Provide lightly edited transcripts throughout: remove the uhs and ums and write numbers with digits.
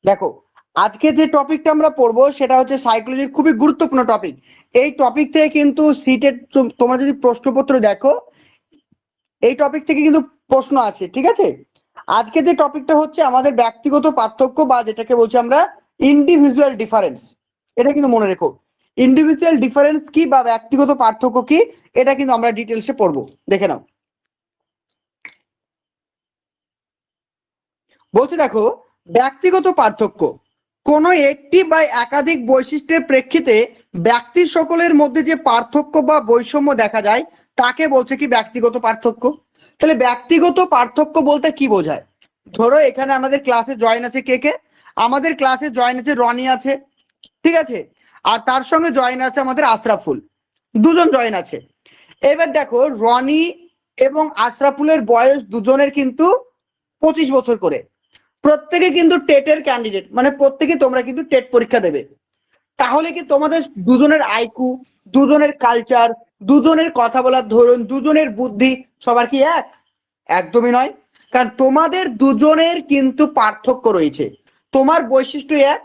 দেখো, আজকে যে টপিকটা আমরা পড়বো সেটা হচ্ছে সাইকোলজির খুবই গুরুত্বপূর্ণ টপিক। এই টপিক থেকে কিন্তু সিটের তোমরা যদি প্রশ্নপত্র দেখো, এই টপিক থেকে কিন্তু প্রশ্ন আসে, ঠিক আছে। আজকে যে টপিকটা হচ্ছে আমাদের ব্যক্তিগত পার্থক্য, বা যেটাকে বলছি আমরা ইন্ডিভিজুয়াল ডিফারেন্স। এটা কিন্তু মনে রেখো, ইন্ডিভিজুয়াল ডিফারেন্স কি বা ব্যক্তিগত পার্থক্য কি, এটা কিন্তু আমরা ডিটেলসে পড়বো। দেখে নাও, বলছে দেখো, ব্যক্তিগত পার্থক্য কোনো একটি বা একাধিক বৈশিষ্ট্যের প্রেক্ষিতে ব্যক্তি সকলের মধ্যে যে পার্থক্য বা বৈষম্য দেখা যায় তাকে বলছে কি ব্যক্তিগত পার্থক্য। তাহলে ব্যক্তিগত পার্থক্য বলতে কি বোঝায়? ধরো এখানে আমাদের ক্লাসে জয়েন আছে কে কে? আমাদের ক্লাসে জয়েন আছে রনি আছে, ঠিক আছে, আর তার সঙ্গে জয়েন আছে আমাদের আশরাফুল, দুজন জয়েন আছে। এবার দেখো, রনি এবং আশরাফুলের বয়স দুজনের কিন্তু 25 বছর করে। প্রত্যেকে কিন্তু টেটের ক্যান্ডিডেট, মানে প্রত্যেকে তোমরা কিন্তু টেট পরীক্ষা দেবে। তাহলে কি তোমাদের দুজনের আইকিউ, দুজনের কালচার, দুজনের কথা বলার ধরন, দুজনের বুদ্ধি সবার কি এক? একদমই নয়। কারণ তোমাদের দুজনের কিন্তু পার্থক্য রয়েছে। তোমার বৈশিষ্ট্য এক,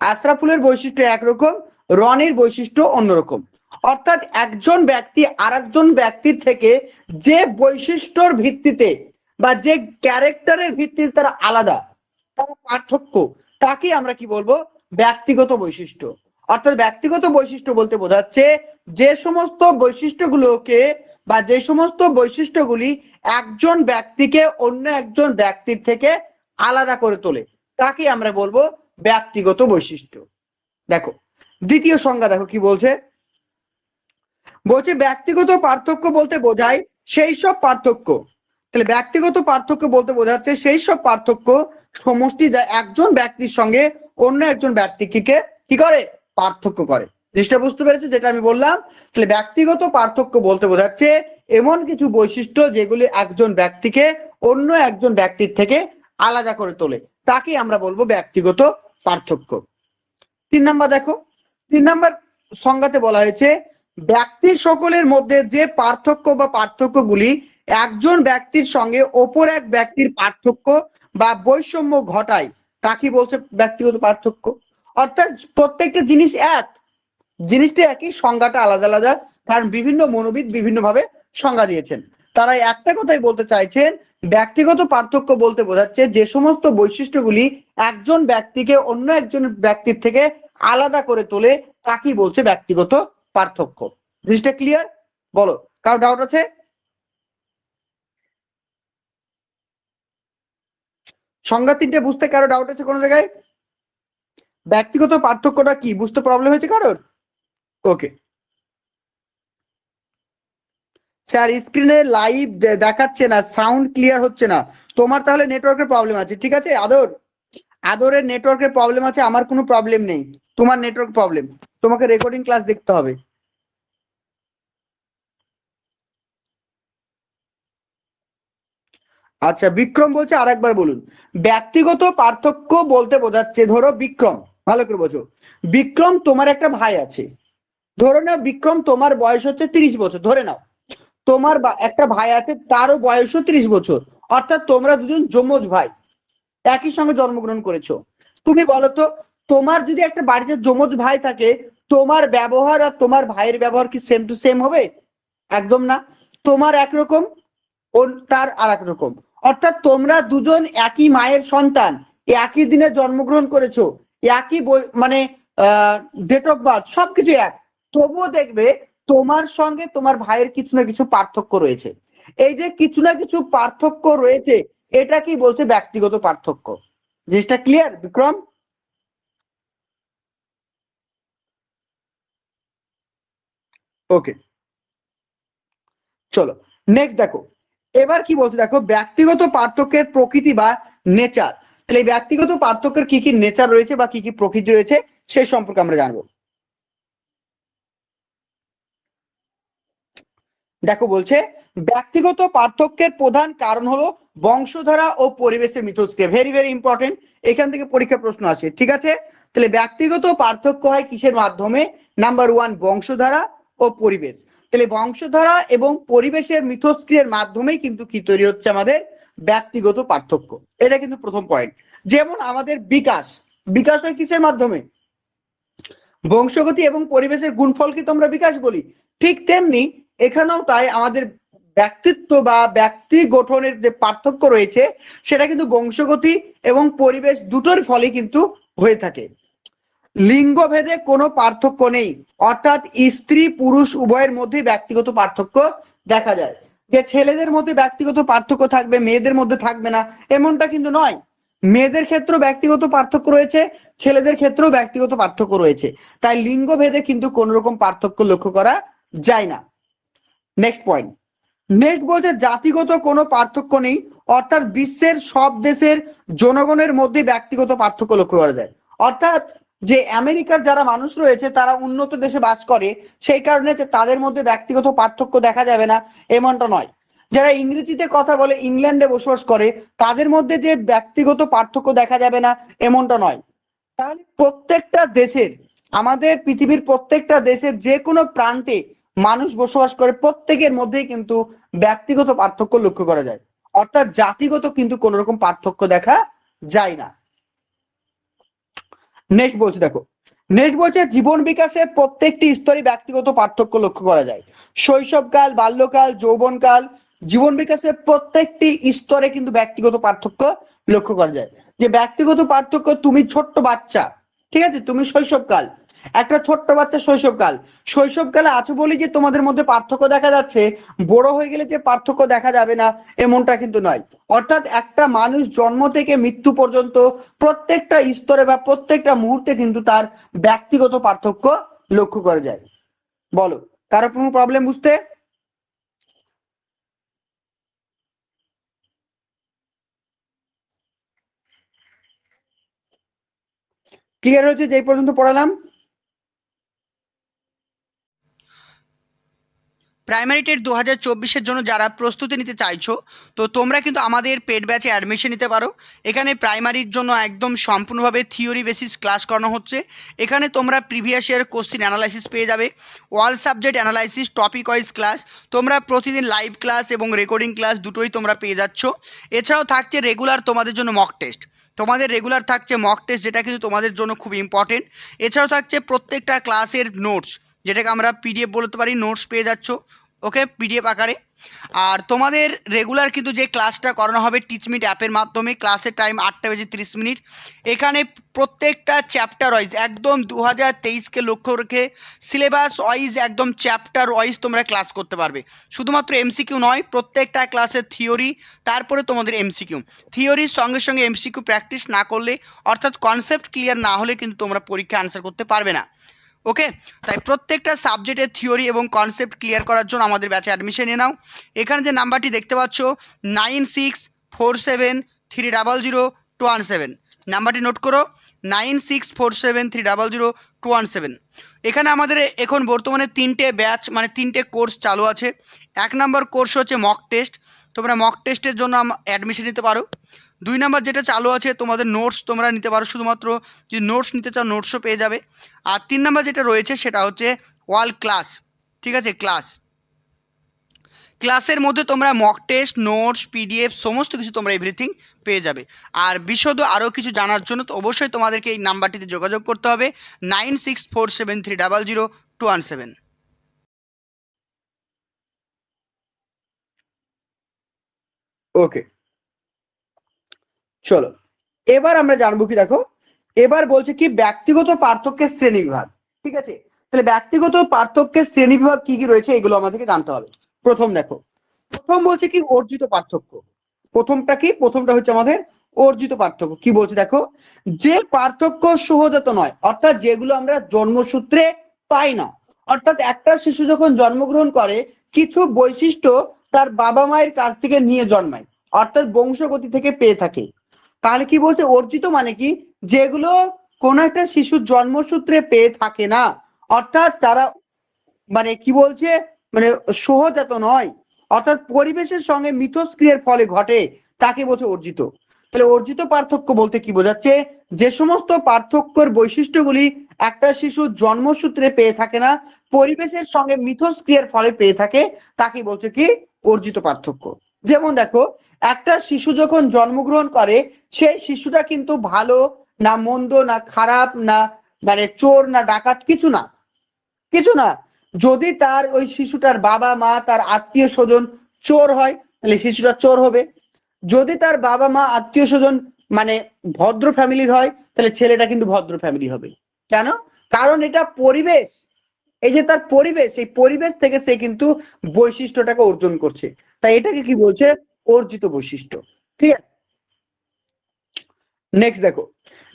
আশরাফুলের বৈশিষ্ট্য একরকম, রনির বৈশিষ্ট্য অন্যরকম। অর্থাৎ একজন ব্যক্তি আর একজন ব্যক্তির থেকে যে বৈশিষ্ট্যর ভিত্তিতে বা যে ক্যারেক্টারের ভিত্তিতে তারা আলাদা, তার পার্থক্য, তাকে আমরা কি বলবো? ব্যক্তিগত বৈশিষ্ট্য। অর্থাৎ ব্যক্তিগত বৈশিষ্ট্য বলতে বোঝাচ্ছে যে সমস্ত বৈশিষ্ট্যগুলোকে বা যে সমস্ত বৈশিষ্ট্যগুলি একজন ব্যক্তিকে অন্য একজন ব্যক্তির থেকে আলাদা করে তোলে, তাকে আমরা বলবো ব্যক্তিগত বৈশিষ্ট্য। দেখো দ্বিতীয় সংজ্ঞা, দেখো কি বলছে। বলছে ব্যক্তিগত পার্থক্য বলতে বোঝায় সেই সব পার্থক্য, তাহলে ব্যক্তিগত পার্থক্য বলতে বোঝাচ্ছে সেই সব পার্থক্য সমষ্টি যা একজন ব্যক্তির সঙ্গে অন্য একজন ব্যক্তিকে কি করে? পার্থক্য করে। জিনিসটা বুঝতে পেরেছো যেটা আমি বললাম? তাহলে ব্যক্তিগত পার্থক্য বলতে বোঝাচ্ছে এমন কিছু বৈশিষ্ট্য যেগুলি একজন ব্যক্তিকে অন্য একজন ব্যক্তির থেকে আলাদা করে তোলে, তাকে আমরা বলবো ব্যক্তিগত পার্থক্য। 3 নাম্বার দেখো, 3 নাম্বার সংজ্ঞাতে বলা হয়েছে ব্যক্তি সকলের মধ্যে যে পার্থক্য বা পার্থক্যগুলি একজন ব্যক্তির সঙ্গে অপর এক ব্যক্তির পার্থক্য বা বৈষম্য ঘটায় তাকে বলছে ব্যক্তিগত পার্থক্য। অর্থাৎ প্রত্যেকটা জিনিস এক, জিনিসটা একই, সংজ্ঞাটা আলাদা আলাদা, কারণ বিভিন্ন মনোবিদ বিভিন্ন ভাবে সংজ্ঞা দিয়েছেন। তারা একটা কথাই বলতে চাইছেন, ব্যক্তিগত পার্থক্য বলতে বোঝাচ্ছে যে সমস্ত বৈশিষ্ট্যগুলি একজন ব্যক্তিকে অন্য একজন ব্যক্তির থেকে আলাদা করে তোলে তাকে বলছে ব্যক্তিগত পার্থক্য। জিনিসটা ক্লিয়ার? বলো, কারো ডাউট আছে? সংজ্ঞা 3টে বুঝতে কারো ডাউট আছে কোনো জায়গায়? ব্যক্তিগত পার্থক্যটা কি বুঝতে প্রবলেম হয়েছে কারোর? ওকে স্যার, স্ক্রিনে লাইভ দেখাচ্ছে না, সাউন্ড ক্লিয়ার হচ্ছে না। তোমার তাহলে নেটওয়ার্কের প্রবলেম আছে, ঠিক আছে। আদরের নেটওয়ার্কের প্রবলেম আছে, আমার কোনো প্রবলেম নেই, তোমার নেটওয়ার্ক প্রবলেম। তোমাকে রেকর্ডিং ক্লাস দেখতে হবে। আচ্ছা, বিক্রম বলছে আরেকবার বলুন। ব্যক্তিগত পার্থক্য বলতে বোঝাচ্ছে, ধরো বিক্রম, ভালো করে বোঝো, বিক্রম তোমার একটা ভাই আছে, ধরো না বিক্রম তোমার বয়স হচ্ছে 30 বছর, ধরে নাও। তোমার একটা ভাই আছে, তারও বয়সও 30 বছর। অর্থাৎ তোমরা দুজন যমজ ভাই, একই সঙ্গে জন্মগ্রহণ করেছো। তুমি বলো তো, তোমার যদি একটা বাড়িতে যমজ ভাই থাকে, তোমার ব্যবহার আর তোমার ভাইয়ের ব্যবহার কি সেম টু সেম হবে? একদম না। তোমার একরকম, তার আর এক রকম। অর্থাৎ তোমরা দুজন একই মায়ের সন্তান, একই দিনে জন্মগ্রহণ করেছো, একই মানে ডেট অফ বার্থ সবকিছু এক, তবুও দেখবে তোমার সঙ্গে তোমার ভাইয়ের কিছু না কিছু পার্থক্য রয়েছে। এই যে কিছু না কিছু পার্থক্য রয়েছে, এটা কি বলছে? ব্যক্তিগত পার্থক্য। জিনিসটা ক্লিয়ার বিক্রম? ওকে, চলো নেক্সট দেখো। এবার কি বলছে দেখো, ব্যক্তিগত পার্থক্যের প্রকৃতি বা নেচার। তাহলে এই ব্যক্তিগত পার্থক্যের কি কি নেচার রয়েছে বা কি কি প্রকৃতি রয়েছে সেই সম্পর্কে আমরা জানবো। দেখো বলছে, ব্যক্তিগত পার্থক্যের প্রধান কারণ হলো বংশধারা ও পরিবেশের মিথস্ক্রিয়া। ভেরি ভেরি ইম্পর্টেন্ট, এখান থেকে পরীক্ষা প্রশ্ন আসে, ঠিক আছে। তাহলে ব্যক্তিগত পার্থক্য হয় কিসের মাধ্যমে? নাম্বার 1, বংশধারা ও পরিবেশ। তাহলে বংশধারা এবং পরিবেশের মিথস্ক্রিয়ার মাধ্যমেই কিন্তু কি তৈরি হচ্ছে? আমাদের ব্যক্তিগত পার্থক্য। এটা কিন্তু প্রথম পয়েন্ট। যেমন আমাদের বিকাশ, বিকাশ হয় কিসের মাধ্যমে? বংশগতি এবং পরিবেশের গুণফলকে তোমরা বিকাশ বলি। ঠিক তেমনি এখানেও তাই আমাদের ব্যক্তিত্ব বা ব্যক্তি গঠনের যে পার্থক্য রয়েছে সেটা কিন্তু বংশগতি এবং পরিবেশ দুটোর ফলে কিন্তু হয়ে থাকে। লিঙ্গ ভেদে কোনো পার্থক্য নেই, অর্থাৎ স্ত্রী পুরুষ উভয়ের মধ্যে ব্যক্তিগত পার্থক্য দেখা যায়। যে ছেলেদের মধ্যে ব্যক্তিগত পার্থক্য থাকবে, মেয়েদের মধ্যে থাকবে না, এমনটা কিন্তু নয়। মেয়েদের ক্ষেত্রেও ব্যক্তিগত পার্থক্য রয়েছে, ছেলেদের ক্ষেত্রেও ব্যক্তিগত পার্থক্য রয়েছে। তাই লিঙ্গ ভেদে কিন্তু কোন রকম পার্থক্য লক্ষ্য করা যায় না। নেক্সট পয়েন্ট, নেক্সট বলছে জাতিগত কোনো পার্থক্য নেই, অর্থাৎ বিশ্বের সব দেশের জনগণের মধ্যে ব্যক্তিগত পার্থক্য লক্ষ্য করা যায়। অর্থাৎ যে আমেরিকার যারা মানুষ রয়েছে তারা উন্নত দেশে বাস করে, সেই কারণে তাদের মধ্যে ব্যক্তিগত পার্থক্য দেখা যাবে না এমনটা নয়। যারা ইংরেজিতে কথা বলে ইংল্যান্ডে বসবাস করে তাদের মধ্যে যে ব্যক্তিগত পার্থক্য দেখা যাবে না এমনটা নয়। তাহলে প্রত্যেকটা দেশের, আমাদের পৃথিবীর প্রত্যেকটা দেশের যে কোনো প্রান্তে মানুষ বসবাস করে, প্রত্যেকের মধ্যেই কিন্তু ব্যক্তিগত পার্থক্য লক্ষ্য করা যায়, অর্থাৎ জাতিগত কিন্তু কোন রকম পার্থক্য দেখা যায় না। নেক্সট বলছে দেখো, নেক্সট বলছে জীবন বিকাশের প্রত্যেকটি স্তরে ব্যক্তিগত পার্থক্য লক্ষ্য করা যায়। শৈশবকাল, বাল্যকাল, যৌবনকাল, জীবন বিকাশের প্রত্যেকটি স্তরে কিন্তু ব্যক্তিগত পার্থক্য লক্ষ্য করা যায়। যে ব্যক্তিগত পার্থক্য, তুমি ছোট্ট বাচ্চা, ঠিক আছে, তুমি শৈশবকাল, একটা ছোট্ট বাচ্চা শৈশবকাল, শৈশবকালে আছো বলে যে তোমাদের মধ্যে পার্থক্য দেখা যাচ্ছে, বড় হয়ে গেলে যে পার্থক্য দেখা যাবে না এমনটা কিন্তু নয়। অর্থাৎ একটা মানুষ জন্ম থেকে মৃত্যু পর্যন্ত প্রত্যেকটা স্তরে বা প্রত্যেকটা মুহূর্তে কিন্তু তার ব্যক্তিগত পার্থক্য লক্ষ্য করা যায়। বলো, কারো কোনো প্রবলেম বুঝতে? ক্লিয়ার হয়েছে যে পর্যন্ত পড়ালাম? প্রাইমারি টেট 2024-এর জন্য যারা প্রস্তুতি নিতে চাইছো, তো তোমরা কিন্তু আমাদের পেড ব্যাচে অ্যাডমিশন নিতে পারো। এখানে প্রাইমারির জন্য একদম সম্পূর্ণভাবে থিওরি বেসিস ক্লাস করানো হচ্ছে। এখানে তোমরা প্রিভিয়াস ইয়ার কোশ্চিন অ্যানালাইসিস পেয়ে যাবে, all subject analysis, topic wise class, তোমরা প্রতিদিন লাইভ ক্লাস এবং রেকর্ডিং ক্লাস দুটোই তোমরা পেয়ে যাচ্ছ। এছাড়াও থাকছে রেগুলার তোমাদের জন্য মক টেস্ট, তোমাদের রেগুলার থাকছে মক টেস্ট, যেটা কিন্তু তোমাদের জন্য খুব ইম্পর্টেন্ট। এছাড়াও থাকছে প্রত্যেকটা ক্লাসের নোটস, যেটাকে আমরা পিডিএফ বলতে পারি, নোটস পেয়ে যাচ্ছ, ওকে, পিডিএফ আকারে। আর তোমাদের রেগুলার কিন্তু যে ক্লাসটা করানো হবে টিচমিট অ্যাপের মাধ্যমে, ক্লাসের টাইম 8:30। এখানে প্রত্যেকটা চ্যাপ্টার ওয়াইজ একদম 2023কে লক্ষ্য রেখে সিলেবাস ওয়াইজ একদম চ্যাপ্টার ওয়াইজ তোমরা ক্লাস করতে পারবে। শুধুমাত্র এমসিকিউ নয়, প্রত্যেকটা ক্লাসের থিওরি, তারপরে তোমাদের এমসিকিউ। থিওরির সঙ্গে সঙ্গে এমসিকিউ প্র্যাকটিস না করলে, অর্থাৎ কনসেপ্ট ক্লিয়ার না হলে কিন্তু তোমরা পরীক্ষা আনসার করতে পারবে না। ওকে, তাই প্রত্যেকটা সাবজেক্টের থিওরি এবং কনসেপ্ট ক্লিয়ার করার জন্য আমাদের ব্যাচে অ্যাডমিশন নিয়ে নাও। এখানে যে নাম্বারটি দেখতে পাচ্ছ 9647300217, নাম্বারটি নোট করো, 9647300217। এখানে আমাদের এখন বর্তমানে 3টে ব্যাচ, মানে 3টে কোর্স চালু আছে। 1 নম্বর কোর্স হচ্ছে মক টেস্ট, তোমরা মক টেস্টের জন্য অ্যাডমিশন নিতে পারো। 2 নম্বর যেটা চালু আছে তোমাদের নোটস তোমরা নিতে পারো, শুধুমাত্র যদি নোটস নিতে চাও নোটসও পেয়ে যাবে। আর 3 নম্বর যেটা রয়েছে সেটা হচ্ছে অল ক্লাস, ঠিক আছে, ক্লাসের মধ্যে তোমরা মক টেস্ট, নোটস, পিডিএফ সমস্ত কিছু তোমরা এভরিথিং পেয়ে যাবে। আর বিশদ আরও কিছু জানার জন্য তো অবশ্যই তোমাদেরকে এই নাম্বারটিতে যোগাযোগ করতে হবে, 9647300217। ওকে, চলো এবার আমরা জানবো কি, দেখো এবার বলছে কি ব্যক্তিগত পার্থক্যের শ্রেণী বিভাগ। ঠিক আছে, তাহলে ব্যক্তিগত পার্থক্যের শ্রেণী বিভাগ কি কি রয়েছে এগুলো আমাদেরকে জানতে হবে। প্রথম দেখো, প্রথম বলছে কি অর্জিত পার্থক্য। প্রথমটা কি? প্রথমটা হচ্ছে আমাদের অর্জিত পার্থক্য। কি বলছে দেখো, যে পার্থক্য সহজাত নয়, অর্থাৎ যেগুলো আমরা জন্মসূত্রে পাই না। অর্থাৎ একটা শিশু যখন জন্মগ্রহণ করে কিছু বৈশিষ্ট্য তার বাবা মায়ের কাছ থেকে নিয়ে জন্মায়, অর্থাৎ বংশগতি থেকে পেয়ে থাকে। তাহলে কি বলছে অর্জিত মানে কি? যেগুলো কোন একটা শিশুর জন্মসূত্রে পেয়ে থাকে না, অর্থাৎ তারা মানে কি বলছে, মানে সহজাত নয়, অর্থাৎ পরিবেশের সঙ্গে মিথস্ক্রিয়ার ফলে ঘটে, তাকে বলছে অর্জিত। তাহলে অর্জিত পার্থক্য বলতে কি বোঝাচ্ছে? যে সমস্ত পার্থক্যের বৈশিষ্ট্যগুলি একটা শিশু জন্মসূত্রে পেয়ে থাকে না, পরিবেশের সঙ্গে মিথস্ক্রিয়ার ফলে পেয়ে থাকে, তাকে বলছে কি অর্জিত পার্থক্য। যেমন দেখো, একটা শিশু যখন জন্মগ্রহণ করে সেই শিশুটা কিন্তু ভালো না মন্দ, না খারাপ, না মানে চোর, না ডাকাত, কিছু না, কিছু না। যদি তার ওই শিশুটার বাবা মা তার আত্মীয় স্বজন চোর হয়, তাহলে শিশুটা চোর হবে। যদি তার বাবা মা আত্মীয় স্বজন মানে ভদ্র ফ্যামিলির হয়, তাহলে ছেলেটা কিন্তু ভদ্র ফ্যামিলি হবে। কেন? কারণ এটা পরিবেশ, এই যে তার পরিবেশ, এই পরিবেশ থেকে সে কিন্তু বৈশিষ্ট্যটাকে অর্জন করছে। তাই এটাকে কি বলছে? অর্জিত বৈশিষ্ট্য। ঠিক আছে, নেক্সট দেখো।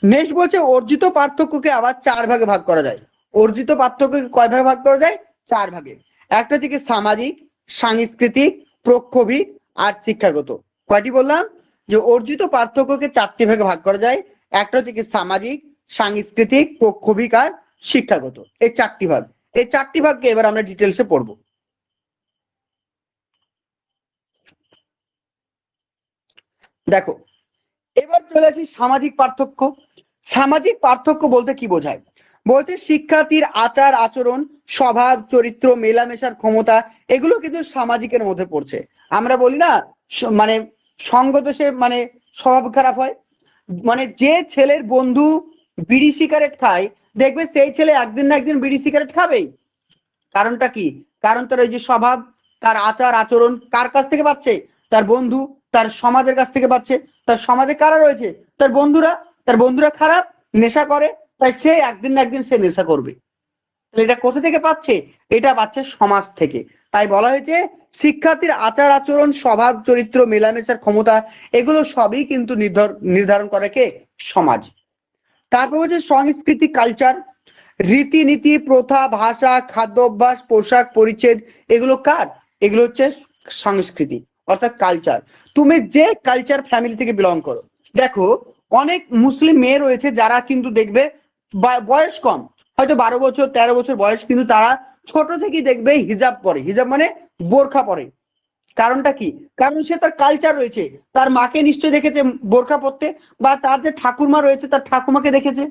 নেক্সট বলছে অর্জিত পার্থক্যকে আবার চার ভাগে ভাগ করা যায়। অর্জিত পার্থক্যকে কয় ভাগে ভাগ করা যায়? চার ভাগে। একটা থেকে সামাজিক, সাংস্কৃতিক, প্রক্ষোভিক আর শিক্ষাগত। কয়টি বললাম? যে অর্জিত পার্থক্যকে চারটি ভাগে ভাগ করা যায়। একটা থেকে সামাজিক, সাংস্কৃতিক, প্রক্ষোভিক আর শিক্ষাগত, এই চারটি ভাগ। এই চারটি ভাগকে এবার আমরা ডিটেলসে পড়বো। দেখো, এবার চলে আসি সামাজিক পার্থক্য। সামাজিক পার্থক্য বলতে কি বোঝায়? বলছে শিক্ষার্থীর আচার আচরণ, স্বভাব চরিত্র, মেলামেশার ক্ষমতা, এগুলো কিন্তু সামাজিকের মধ্যে পড়ছে। আমরা বলি না মানে সঙ্গ দোষে মানে স্বভাব খারাপ হয়। মানে যে ছেলের বন্ধু বিড়ি সিগারেট খায়, দেখবে সেই ছেলে একদিন না একদিন বিড়ি সিগারেট খাবেই। কারণটা কি? কারণ তার ওই যে স্বভাব, তার আচার আচরণ কার কাছ থেকে পাচ্ছে? তার বন্ধু, তার সমাজের কাছ থেকে পাচ্ছে। তার সমাজে কারা রয়েছে? তার বন্ধুরা। তার বন্ধুরা খারাপ, নেশা করে, তাই সে একদিন না একদিন সে নেশা করবে। এটা কোথা থেকে পাচ্ছে? এটা পাচ্ছে সমাজ থেকে। তাই বলা হয়েছে শিক্ষার্থীর আচার আচরণ, স্বভাব চরিত্র, মেলামেশার ক্ষমতা, এগুলো সবই কিন্তু নির্ধারণ করে কে? সমাজ। তারপর হচ্ছে সংস্কৃতি, কালচার, রীতিনীতি, প্রথা, ভাষা, খাদ্য অভ্যাস, পোশাক পরিচ্ছদ, এগুলো কার? এগুলো হচ্ছে সংস্কৃতি, অর্থাৎ কালচার। তুমি যে কালচার ফ্যামিলি থেকে বিলং করো, দেখো অনেক মুসলিম মেয়ে রয়েছে যারা কিন্তু দেখবে বয়স কম, হয়তো 12 বছর 13 বছর বয়স, কিন্তু তারা ছোট থেকেই দেখবে হিজাব পরে। হিজাব মানে বোরখা পরে। কারণটা কি? কারণ সে তার কালচার রয়েছে, তার মাকে নিশ্চয়ই দেখেছে বোরখা পরতে, বা তার যে ঠাকুরমা রয়েছে তার ঠাকুমাকে দেখেছে,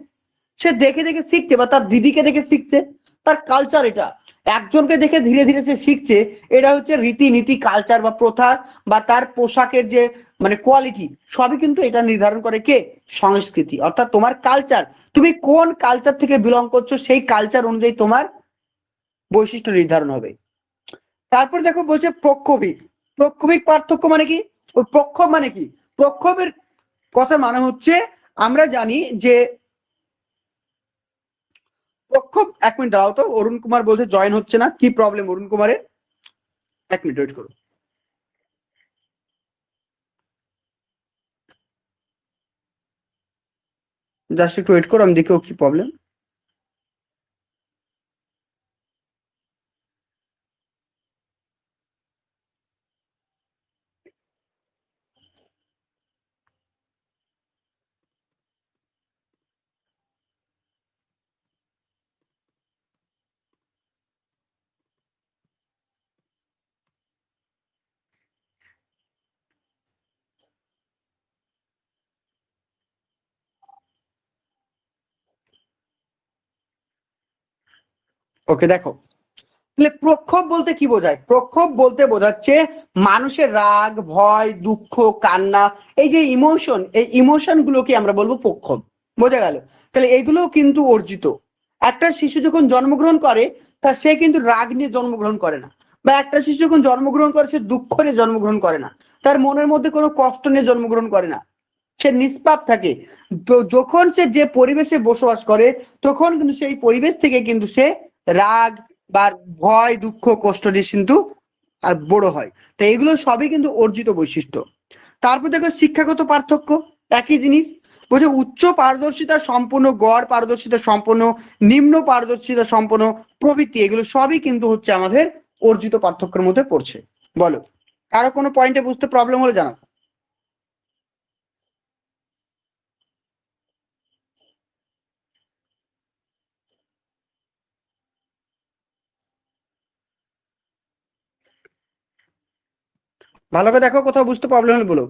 সে দেখে দেখে শিখছে, বা তার দিদিকে দেখে শিখছে। তার কালচার এটা। একজনকে দেখে ধীরে ধীরে সে শিখছে। এটা হচ্ছে রীতিনীতি, কালচার বা প্রথা, বা তার পোশাকের যে মানে কোয়ালিটি, সবই কিন্তু এটা নির্ধারণ করে কে? সংস্কৃতি, অর্থাৎ তোমার কালচার। তুমি কোন কালচার থেকে বিলং করছো, সেই কালচার অনুযায়ী তোমার বৈশিষ্ট্য নির্ধারণ হবে। তারপর দেখো বলছে প্রক্ষোভিক। প্রক্ষোভিক পার্থক্য মানে কি? ওই প্রক্ষোভ মানে কি? প্রক্ষোভের কথা মানে হচ্ছে, আমরা জানি যে প্রক্ষোভ, এক মিনিট দাঁড়াও তো, অরুণ কুমার বলছে জয়েন হচ্ছে না, কি প্রবলেম অরুণ কুমারের? এক মিনিট ওয়েট করো। জাস্ট একটু ওয়েট করো, আমি দেখি ও কি প্রবলেম। ওকে, দেখো তাহলে প্রক্ষোভ বলতে কি বোঝায়? প্রক্ষোভ বলতে বোঝাচ্ছে মানুষের রাগ, ভয়, দুঃখ, কান্না, এই যে ইমোশন, এই ইমোশন গুলোকে আমরা বলবো প্রক্ষোভ। বোঝা গেল? তাহলে এগুলো কিন্তু অর্জিত। একটা শিশু যখন জন্মগ্রহণ করে, তা সে কিন্তু রাগ নিয়ে জন্মগ্রহণ করে না। বা একটা শিশু যখন জন্মগ্রহণ করে, সে দুঃখ নিয়ে জন্মগ্রহণ করে না। তার মনের মধ্যে কোনো কষ্ট নিয়ে জন্মগ্রহণ করে না। সে নিষ্পাপ থাকে। তো যখন সে যে পরিবেশে বসবাস করে, তখন কিন্তু সেই পরিবেশ থেকে কিন্তু সে রাগ বা ভয়, দুঃখ, কষ্ট দিয়ে কিন্তু বড় হয়। তো এগুলো সবই কিন্তু অর্জিত বৈশিষ্ট্য। তারপর দেখো শিক্ষাগত পার্থক্য। একই জিনিস বলছে উচ্চ পারদর্শিতা সম্পন্ন, গড় পারদর্শিতা সম্পন্ন, নিম্ন পারদর্শিতা সম্পন্ন প্রভৃতি, এগুলো সবই কিন্তু হচ্ছে আমাদের অর্জিত পার্থক্যের মধ্যে পড়ছে। বলো, কারো কোনো পয়েন্টে বুঝতে প্রবলেম হলে জানাও। ভালো করে দেখো, কোথাও বুঝতে প্রবলেম হলে বলো।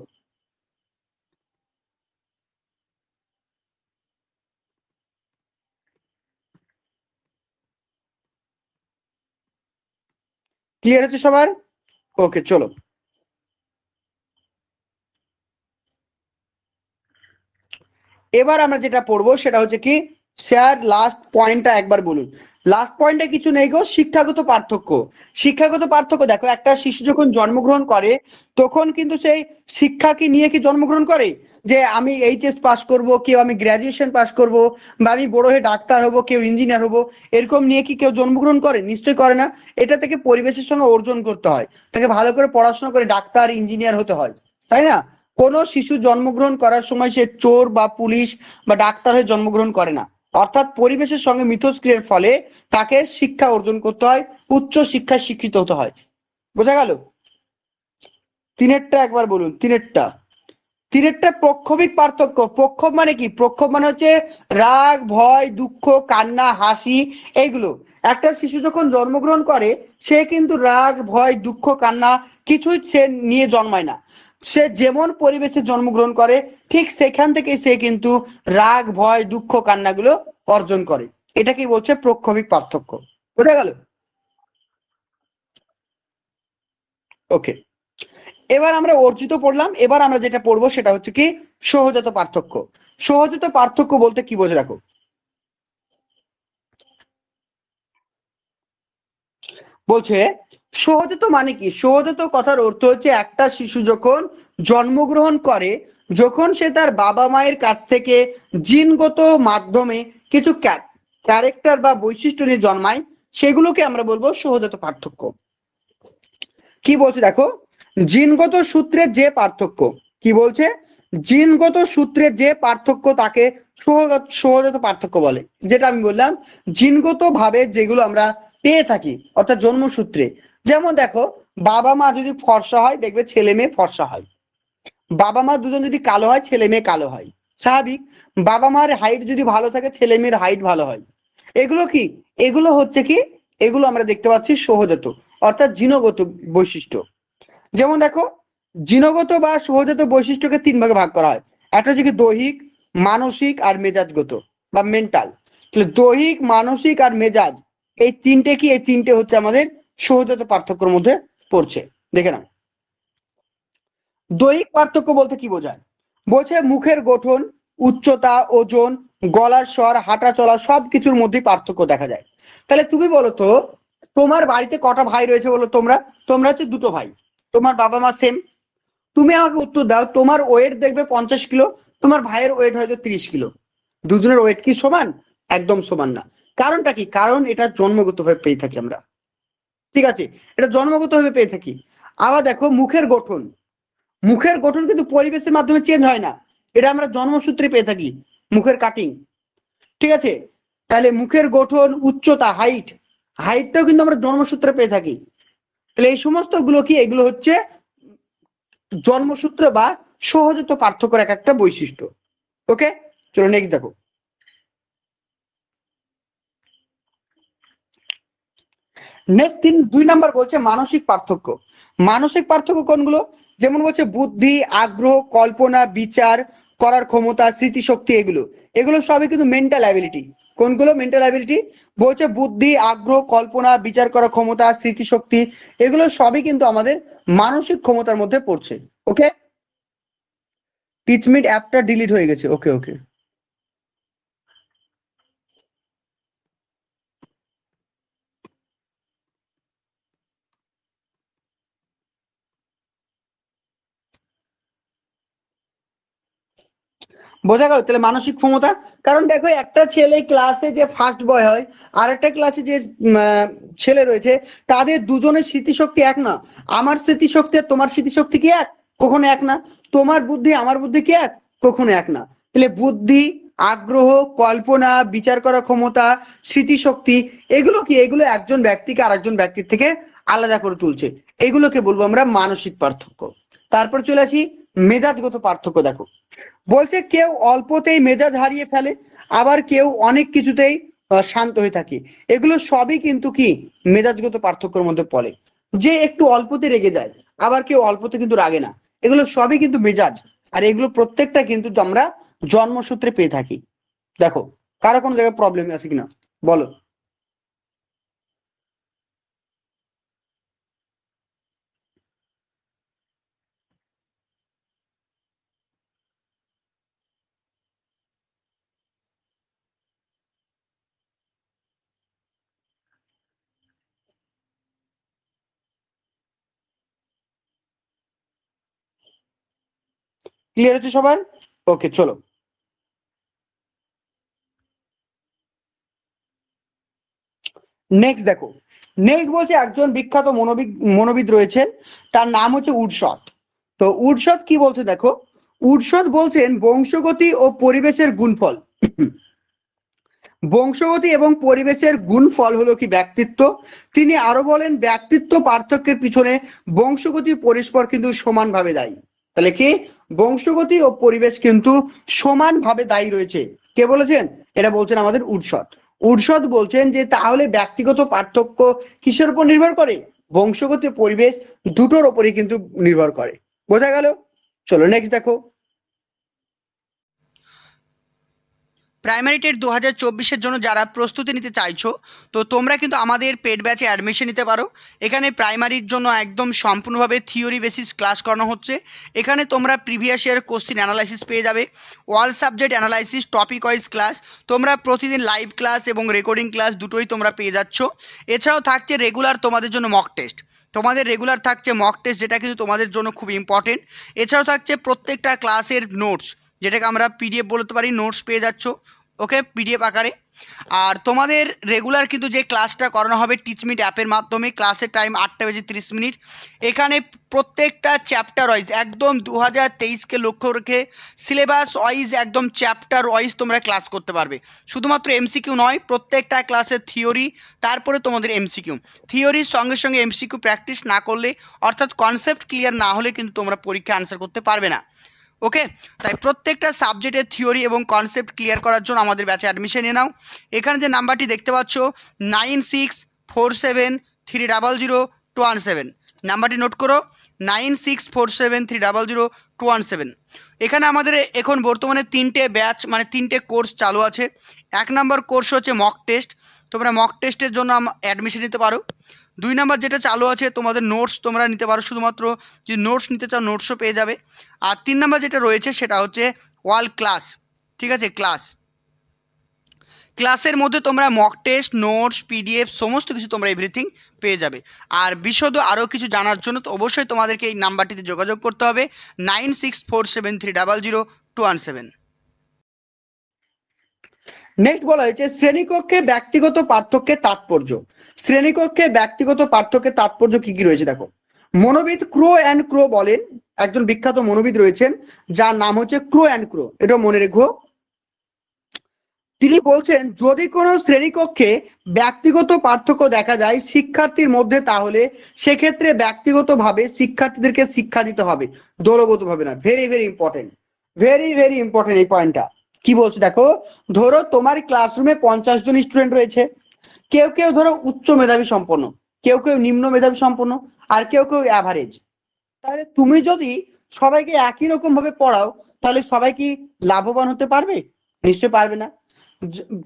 ক্লিয়ার হচ্ছে সবার? ওকে, চলো। এবার আমরা যেটা পড়বো সেটা হচ্ছে কি, স্যার লাস্ট পয়েন্টটা একবার বলুন। লাস্ট পয়েন্টে কিছু নেই গো, শিক্ষাগত পার্থক্য। শিক্ষাগত পার্থক্য দেখো, একটা শিশু যখন জন্মগ্রহণ করে তখন কিন্তু সেই শিক্ষা কি নিয়ে কি জন্মগ্রহণ করে, যে আমি এইচএস পাস করব, কেউ আমি গ্রাজুয়েশন পাস করব, বা আমি বড় হয়ে ডাক্তার হব, কেউ ইঞ্জিনিয়ার হব, এরকম নিয়ে কি কেউ জন্মগ্রহণ করে? নিশ্চয়ই করে না। এটা থেকে পরিবেশের সঙ্গে অর্জন করতে হয়, তাকে ভালো করে পড়াশোনা করে ডাক্তার ইঞ্জিনিয়ার হতে হয়, তাই না? কোনো শিশু জন্মগ্রহণ করার সময় সে চোর বা পুলিশ বা ডাক্তার হয়ে জন্মগ্রহণ করে না। অর্থাৎ পরিবেশের সঙ্গে মিথস্ক্রিয়ার ফলে তাকে শিক্ষা অর্জন করতে হয়, উচ্চ শিক্ষায় শিক্ষিত হতে হয়। বোঝা গেল? তিনেরটা একবার বলুন, তিনেরটা। তিনেরটা প্রক্ষোভিক পার্থক্য। প্রক্ষোভ মানে কি? প্রক্ষোভ মানে হচ্ছে রাগ, ভয়, দুঃখ, কান্না, হাসি, এইগুলো। একটা শিশু যখন জন্মগ্রহণ করে সে কিন্তু রাগ, ভয়, দুঃখ, কান্না কিছুই সে নিয়ে জন্মায় না। সে যেমন পরিবেশে জন্মগ্রহণ করে ঠিক সেখান থেকে সে কিন্তু রাগ, ভয়, দুঃখ, কান্নাগুলো অর্জন করে। এটা কি বলছে? প্রক্ষোভিক পার্থক্য। বোঝা গেল? ওকে, এবার আমরা অর্জিত পড়লাম। এবার আমরা যেটা পড়বো সেটা হচ্ছে কি, সহজাত পার্থক্য। সহজাত পার্থক্য বলতে কি বোঝে দেখো। বলছে সহজাত মানে কি? সহজাত কথার অর্থ হচ্ছে একটা শিশু যখন জন্মগ্রহণ করে, যখন সে তার বাবা মায়ের কাছ থেকে জিনগত মাধ্যমে কিছু ক্যারেক্টার বা বৈশিষ্ট্য নিয়ে জন্মায়, সেগুলোকে আমরা বলবো সহজাত পার্থক্য। কি বলছে দেখো, জিনগত সূত্রে যে পার্থক্য। কি বলছে? জিনগত সূত্রে যে পার্থক্য তাকে সহজাত পার্থক্য বলে। যেটা আমি বললাম, জিনগত ভাবে যেগুলো আমরা পেয়ে থাকি, অর্থাৎ জন্মসূত্রে। যেমন দেখো, বাবা মা যদি ফর্সা হয় দেখবে ছেলে মেয়ে ফর্সা হয়। বাবা মা দুজন যদি কালো হয় ছেলে মেয়ে কালো হয়, স্বাভাবিক। বাবা মার হাইট যদি ভালো থাকে ছেলে মেয়ের হাইট ভালো হয়। এগুলো কি? এগুলো হচ্ছে কি, এগুলো আমরা দেখতে পাচ্ছি সহজাত, অর্থাৎ জিনগত বৈশিষ্ট্য। যেমন দেখো, জিনগত বা সহজাত বৈশিষ্ট্যকে তিন ভাগে ভাগ করা হয়। একটা হচ্ছে কি দৈহিক, মানসিক আর মেজাজগত বা মেন্টাল। তাহলে দৈহিক, মানসিক আর মেজাজ, এই তিনটে কি? এই তিনটে হচ্ছে আমাদের সহজাত পার্থক্যের মধ্যে পড়ছে। দেখে নাও, দৈহিক পার্থক্য বলতে কি বোঝায়? বলছে মুখের গঠন, উচ্চতা, ওজন, গলার স্বর, হাঁটা চলা সবকিছুর মধ্যে পার্থক্য দেখা যায়। তাহলে তুমি বলো তো, তোমার বাড়িতে কটা ভাই রয়েছে বলো? তোমরা তোমরা হচ্ছে দুটো ভাই, তোমার বাবা মা সেম। তুমি আমাকে উত্তর দাও, তোমার ওয়েট দেখবে 50 কিলো, তোমার ভাইয়ের ওয়েট হয়তো 30 কিলো। দুজনের ওয়েট কি সমান? একদম সমান না। কারণটা কি? কারণ এটা জন্মগত ভাবে পেয়ে থাকি আমরা। ঠিক আছে, এটা জন্মগত ভাবে পেয়ে থাকি। আবার দেখো মুখের গঠন, মুখের গঠন কিন্তু পরিবেশের মাধ্যমে চেঞ্জ হয় না, এটা আমরা জন্মসূত্রে পেয়ে থাকি, মুখের কাটিং। ঠিক আছে, তাহলে মুখের গঠন, উচ্চতা, হাইট, হাইটটাও কিন্তু আমরা জন্মসূত্রে পেয়ে থাকি। তাহলে এই সমস্ত গুলো কি? এগুলো হচ্ছে জন্মসূত্র বা সহজাত পার্থক্যের এক একটা বৈশিষ্ট্য। ওকে, চলো নেক্সট দেখো। নেক্সট 2 নাম্বার বলছে মানসিক পার্থক্য। মানসিক পার্থক্য কোনগুলো? যেমন বলছে বুদ্ধি, আগ্রহ, কল্পনা, বিচার করার ক্ষমতা, স্মৃতিশক্তি, এগুলো এগুলো সবই কিন্তু মেন্টাল অ্যাবিলিটি। কোনগুলো মেন্টাল অ্যাবিলিটি? বলছে বুদ্ধি, আগ্রহ, কল্পনা, বিচার করার ক্ষমতা, স্মৃতিশক্তি, এগুলো সবই কিন্তু আমাদের মানসিক ক্ষমতার মধ্যে পড়ছে। ওকে, টিচমিট অ্যাপটা ডিলিট হয়ে গেছে। ওকে ওকে, বোঝা গেল? তাহলে মানসিক ক্ষমতা, কারণ দেখো একটা ছেলে ক্লাসে যে ফার্স্ট বয় হয় আর একটা ক্লাসে যে ছেলে রয়েছে, তাদের দুজনের স্মৃতিশক্তি এক না। আমার স্মৃতিশক্তি আর তোমার স্মৃতিশক্তি কি এক? কখনো এক না। তোমার বুদ্ধি আমার বুদ্ধি কি এক? কখনো এক না। তাহলে বুদ্ধি, আগ্রহ, কল্পনা, বিচার করার ক্ষমতা, স্মৃতিশক্তি, এগুলো কি? এগুলো একজন ব্যক্তিকে আরেকজন ব্যক্তির থেকে আলাদা করে তুলছে। এগুলোকে বলবো আমরা মানসিক পার্থক্য। তারপর চলে আসি মেজাজগত পার্থক্য। দেখো, বলছে কেউ অল্পতেই মেজাজ হারিয়ে ফেলে, আবার কেউ অনেক কিছুতেই শান্ত হয়ে থাকে। এগুলো সবই কিন্তু কি? মেজাজগত পার্থক্যের মধ্যে পড়ে। যে একটু অল্পতে রেগে যায়, আবার কেউ অল্পতে কিন্তু রাগে না, এগুলো সবই কিন্তু মেজাজ। আর এগুলো প্রত্যেকটা কিন্তু আমরা জন্মসূত্রে পেয়ে থাকি। দেখো, কারো কোনো জায়গায় প্রবলেম আছে কিনা বলো। ক্লিয়ার হচ্ছে সবার? ওকে, চলো নেক্সট দেখো। নেক্সট বলছে একজন বিখ্যাত মনোবিদ রয়েছেন, তার নাম হচ্ছে উডশট। তো উডশট কি বলছে দেখো, উডশট বলছেন বংশগতি ও পরিবেশের গুণফল। বংশগতি এবং পরিবেশের গুণফল হলো কি ব্যক্তিত্ব। তিনি আরো বলেন ব্যক্তিত্ব পার্থক্যের পিছনে বংশগতি পরস্পর কিন্তু সমানভাবে দায়ী। তাহলে কি বংশগতি ও পরিবেশ কিন্তু সমানভাবে দায়ী রয়েছে। কে বলেছেন? এটা বলছেন আমাদের উডশট। উডশট বলছেন যে তাহলে ব্যক্তিগত পার্থক্য কিসের উপর নির্ভর করে? বংশগতি পরিবেশ দুটোর উপরই কিন্তু নির্ভর করে। বোঝা গেল? চলো নেক্সট দেখো। প্রাইমারি টেট 2024-এর জন্য যারা প্রস্তুতি নিতে চাইছো, তো তোমরা কিন্তু আমাদের পেড ব্যাচে অ্যাডমিশন নিতে পারো। এখানে প্রাইমারির জন্য একদম সম্পূর্ণভাবে থিওরি বেসিস ক্লাস করানো হচ্ছে। এখানে তোমরা প্রিভিয়াস ইয়ার কোশ্চিন অ্যানালাইসিস পেয়ে যাবে, all subject analysis, topic wise class. তোমরা প্রতিদিন লাইভ ক্লাস এবং রেকর্ডিং ক্লাস দুটোই তোমরা পেয়ে যাচ্ছ। এছাড়াও থাকছে রেগুলার তোমাদের জন্য মক টেস্ট। তোমাদের রেগুলার থাকছে মক টেস্ট, যেটা কিন্তু তোমাদের জন্য খুব ইম্পর্টেন্ট। এছাড়াও থাকছে প্রত্যেকটা ক্লাসের নোটস, যেটাকে আমরা পিডিএফ বলতে পারি, নোটস পেয়ে যাচ্ছ ওকে পিডিএফ আকারে। আর তোমাদের রেগুলার কিন্তু যে ক্লাসটা করানো হবে টিচমিট অ্যাপের মাধ্যমে, ক্লাসের টাইম 8:30। এখানে প্রত্যেকটা চ্যাপ্টার ওয়াইজ একদম 2023-কে লক্ষ্য রেখে সিলেবাস ওয়াইজ একদম চ্যাপ্টার ওয়াইজ তোমরা ক্লাস করতে পারবে। শুধুমাত্র এমসিকিউ নয়, প্রত্যেকটা ক্লাসের থিওরি, তারপরে তোমাদের এমসিকিউ। থিওরির সঙ্গে সঙ্গে এমসিকিউ প্র্যাকটিস না করলে, অর্থাৎ কনসেপ্ট ক্লিয়ার না হলে কিন্তু তোমরা পরীক্ষা আনসার করতে পারবে না। ওকে, তাই প্রত্যেকটা সাবজেক্টের থিওরি এবং কনসেপ্ট ক্লিয়ার করার জন্য আমাদের ব্যাচে অ্যাডমিশন নিয়ে নাও। এখানে যে নাম্বারটি দেখতে পাচ্ছ 9647300217, নাম্বারটি নোট করো, 9647300217। এখানে আমাদের এখন বর্তমানে 3টে ব্যাচ মানে 3টে কোর্স চালু আছে। 1 নম্বর কোর্স হচ্ছে মক টেস্ট, তোমরা মক টেস্টের জন্য অ্যাডমিশন নিতে পারো। 2 নম্বর যেটা চালু আছে তোমাদের নোটস তোমরা নিতে পারো, শুধুমাত্র যদি নোটস নিতে চাও নোটসও পেয়ে যাবে। আর 3 নম্বর যেটা রয়েছে সেটা হচ্ছে ওয়াল ক্লাস। ঠিক আছে, ক্লাসের মধ্যে তোমরা মক টেস্ট, নোটস, পিডিএফ সমস্ত কিছু তোমরা এভরিথিং পেয়ে যাবে। আর বিশদ আরও কিছু জানার জন্য তো অবশ্যই তোমাদেরকে এই নাম্বারটিতে যোগাযোগ করতে হবে, 9647300217। নেক্সট বলা হয়েছে শ্রেণীকক্ষে ব্যক্তিগত পার্থক্যের তাৎপর্য। শ্রেণীকক্ষে ব্যক্তিগত পার্থক্যের তাৎপর্য কি কি রয়েছে দেখো। মনোবিদ ক্রো অ্যান্ড ক্রো বলেন, একজন বিখ্যাত মনোবিদ রয়েছেন যার নাম হচ্ছে ক্রো অ্যান্ড ক্রো, এটা মনে রেখো। তিনি বলছেন যদি কোনো শ্রেণীকক্ষে ব্যক্তিগত পার্থক্য দেখা যায় শিক্ষার্থীর মধ্যে, তাহলে সেক্ষেত্রে ব্যক্তিগতভাবে শিক্ষার্থীদেরকে শিক্ষা দিতে হবে, দলগতভাবে না। Very very important, very very important এই পয়েন্টটা। কি বলছে দেখো, ধরো তোমার ক্লাসরুমে 50 জন স্টুডেন্ট রয়েছে। কেউ কেউ ধরো উচ্চ মেধাবী সম্পন্ন, কেউ কেউ নিম্ন মেধাবী সম্পন্ন, আর কেউ কেউ অ্যাভারেজ। তাহলে তুমি যদি সবাইকে একই রকম ভাবে পড়াও, তাহলে সবাই কি লাভবান হতে পারবে? নিশ্চয় পারবে না।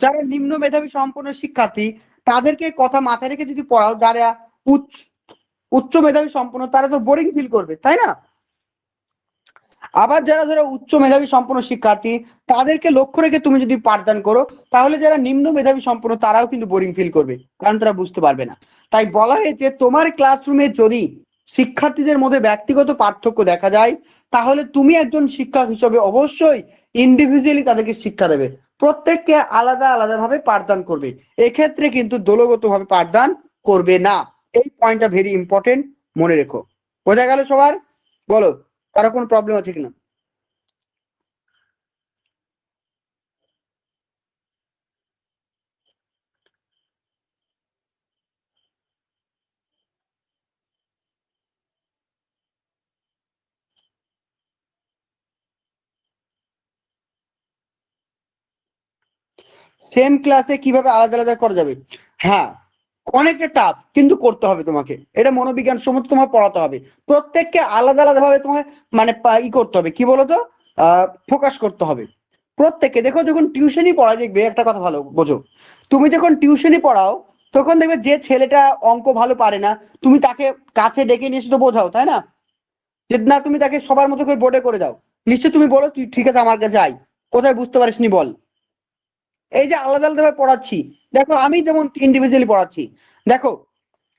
যারা নিম্ন মেধাবী সম্পন্ন শিক্ষার্থী, তাদেরকে কথা মাথায় রেখে যদি পড়াও, যারা উচ্চ মেধাবী সম্পন্ন, তারা তো বোরিং ফিল করবে, তাই না? আবার যারা ধরো উচ্চ মেধাবী সম্পন্ন শিক্ষার্থী, তাদেরকে লক্ষ্য রেখে তুমি যদি পাঠদান করো, তাহলে যারা নিম্ন মেধাবী সম্পন্ন তারাও কিন্তু বোরিং ফিল করবে, কারণ তারা বুঝতে পারবে না। তাই বলা হয়েছে তোমার ক্লাসরুমে যদি শিক্ষার্থীদের মধ্যে ব্যক্তিগত পার্থক্য দেখা যায়, তাহলে তুমি একজন শিক্ষক হিসেবে অবশ্যই ইন্ডিভিজুয়ালি তাদেরকে শিক্ষা দেবে, প্রত্যেককে আলাদা আলাদা ভাবে পাঠদান করবে। এক্ষেত্রে কিন্তু দলগত ভাবে পাঠদান করবে না। এই পয়েন্টটা ভেরি ইম্পর্টেন্ট, মনে রেখো। বোঝা গেল সবার? বলো, কারো কোনো প্রবলেম আছে কিনা? সেম ক্লাসে কিভাবে আলাদা আলাদা করা যাবে? হ্যাঁ, অনেকটা টাফ, কিন্তু করতে হবে তোমাকে। এটা মনোবিজ্ঞান সম্মত তোমার পড়াতে হবে, প্রত্যেককে আলাদা আলাদা ভাবে তোমার মানে করতে হবে, কি বলতো, ফোকাস করতে হবে প্রত্যেককে। দেখো যখন টিউশনই পড়া, দেখবে একটা কথা ভালো বোঝো, তুমি যখন টিউশনই পড়াও, তখন দেখবে যে ছেলেটা অঙ্ক ভালো পারে না, তুমি তাকে কাছে ডেকে নিয়ে এসে তো বোঝাও, তাই না? যে না, তুমি তাকে সবার মতো করে বোর্ডে করে দাও, নিশ্চয় তুমি বলো তুই ঠিক আছে আমার কাছে আয়, কোথায় বুঝতে পারিস নি বল। এই যে আলাদা আলাদা ভাবে পড়াচ্ছি, দেখো আমি যেমন ইন্ডিভিজুয়ালি পড়াচ্ছি, দেখো